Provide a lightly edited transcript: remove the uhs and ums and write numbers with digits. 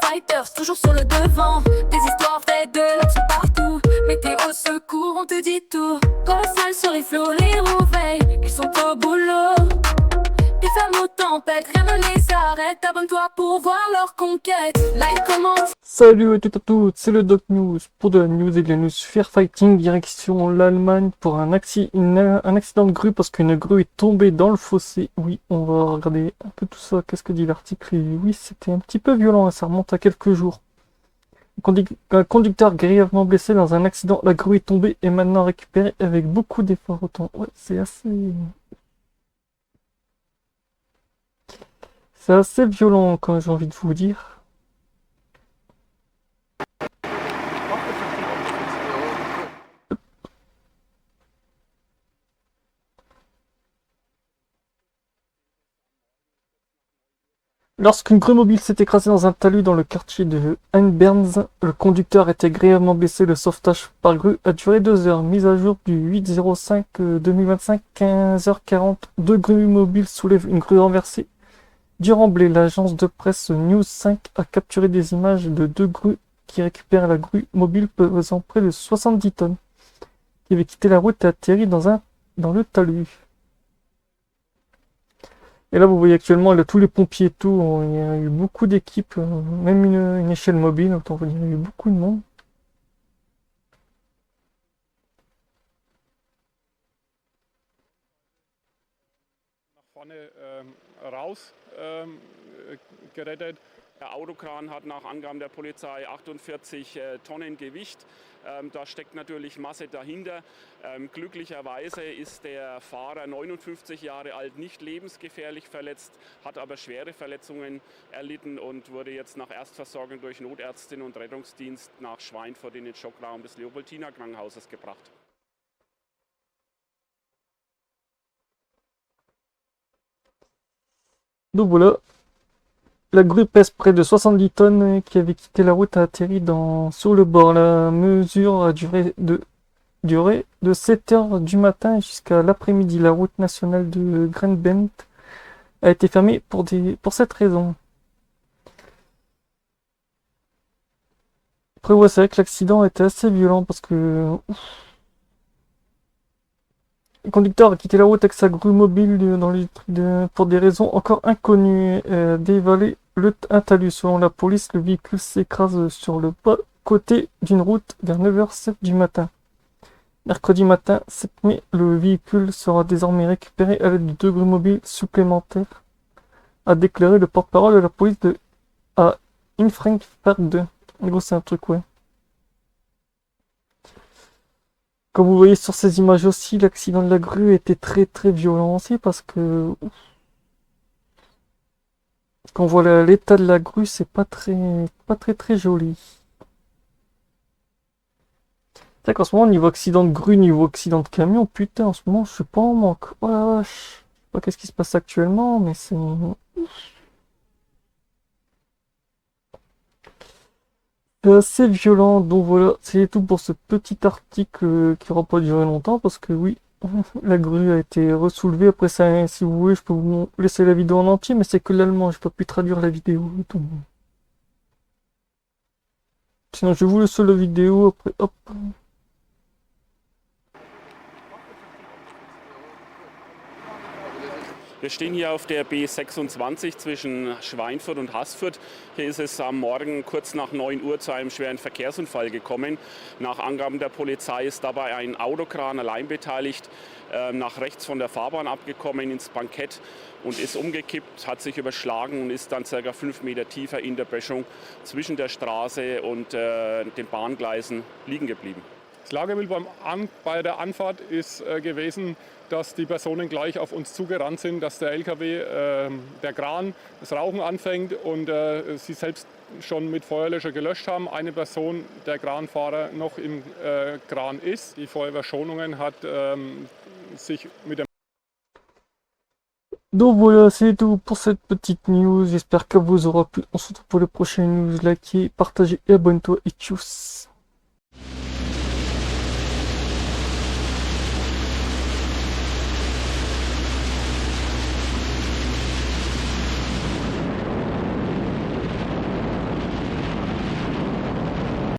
Fighters, toujours sur le devant. Des histoires vraies de l'action partout. Météo, secours, on te dit tout. Quand la salle se rifle, les réveille, ils sont au boulot. Des fermes aux tempêtes, rien ne les arrête. Abonne-toi pour voir leur conquête. Like, commente. Salut à toutes et à toutes, c'est le Doc News pour de la news et de la news Firefighting, direction l'Allemagne pour un accident de grue parce qu'une grue est tombée dans le fossé. Oui, on va regarder un peu tout ça, qu'est-ce que dit l'article, et oui, c'était un petit peu violent, ça remonte à quelques jours. Un conducteur grièvement blessé dans un accident, la grue est tombée et maintenant récupérée avec beaucoup d'efforts. Autant, ouais, c'est assez violent quand j'ai envie de vous dire. Lorsqu'une grue mobile s'est écrasée dans un talus dans le quartier de Heinberns, le conducteur était grièvement blessé. Le sauvetage par grue a duré 2 heures. Mise à jour du 8/05/2025, 15h40. 2 grues mobiles soulèvent une grue renversée. Durant-Blé, l'agence de presse News 5 a capturé des images de 2 grues qui récupèrent la grue mobile pesant près de 70 tonnes, qui avait quitté la route et atterri dans le talus. Et là, vous voyez actuellement là, tous les pompiers et tout, il y a eu beaucoup d'équipes, même une échelle mobile, autant vous dire, il y a eu beaucoup de monde. Nach vorne raus gerettet. Der Autokran hat nach Angaben der Polizei 48 Tonnen Gewicht. Da steckt natürlich Masse dahinter. Glücklicherweise ist der Fahrer 59 Jahre alt, nicht lebensgefährlich verletzt, hat aber schwere Verletzungen erlitten und wurde jetzt nach Erstversorgung durch Notärztin und Rettungsdienst nach Schweinfurt in den Schockraum des Leopoldiner Krankenhauses gebracht. Donc voilà, la grue pèse près de 70 tonnes qui avait quitté la route a atterri sur le bord. La mesure a duré de 7 heures du matin jusqu'à l'après-midi. La route nationale de Grenbent a été fermée pour cette raison. Après, ouais, c'est vrai que l'accident était assez violent parce que le conducteur a quitté la route avec sa grue mobile pour des raisons encore inconnues. Dévalé un talus. Selon la police, le véhicule s'écrase sur le côté d'une route vers 9h07 du matin. Mercredi matin, 7 mai, le véhicule sera désormais récupéré à l'aide de 2 grues mobiles supplémentaires, a déclaré le porte-parole de la police à Frankfurt 2. En gros, c'est un truc, ouais. Comme vous voyez sur ces images aussi, l'accident de la grue était très très violent aussi parce que quand on voit l'état de la grue, c'est pas très joli. C'est vrai qu'en ce moment, niveau accident de grue, niveau accident de camion, putain, en ce moment, je suis pas en manque. Oh la vache. Je sais pas qu'est-ce qui se passe actuellement, mais c'est assez violent. Donc voilà, c'est tout pour ce petit article qui n'aura pas duré longtemps parce que oui, la grue a été ressoulevée. Après ça, si vous voulez, je peux vous laisser la vidéo en entier, mais c'est que l'allemand, j'ai pas pu traduire la vidéo. Donc sinon, je vous laisse la vidéo. Après, hop. Wir stehen hier auf der B26 zwischen Schweinfurt und Haßfurt. Hier ist es am Morgen kurz nach 9 Uhr zu einem schweren Verkehrsunfall gekommen. Nach Angaben der Polizei ist dabei ein Autokran allein beteiligt, nach rechts von der Fahrbahn abgekommen ins Bankett und ist umgekippt, hat sich überschlagen und ist dann ca. 5 Meter tiefer in der Böschung zwischen der Straße und den Bahngleisen liegen geblieben. Das Lagebild bei der Anfahrt ist gewesen, dass die Personen gleich auf uns zugerannt sind, dass der LKW, der Kran, das Rauchen anfängt und sie selbst schon mit Feuerlöscher gelöscht haben. Eine Person, der Kranfahrer, noch im Kran ist. Die Feuerwehr Schonungen hat sich mit dem... Donc voilà, c'est tout pour cette petite news. J'espère que vous aura plu. On se retrouve pour les prochaines news. Likez, partagez et abonnez-toi et tchuss.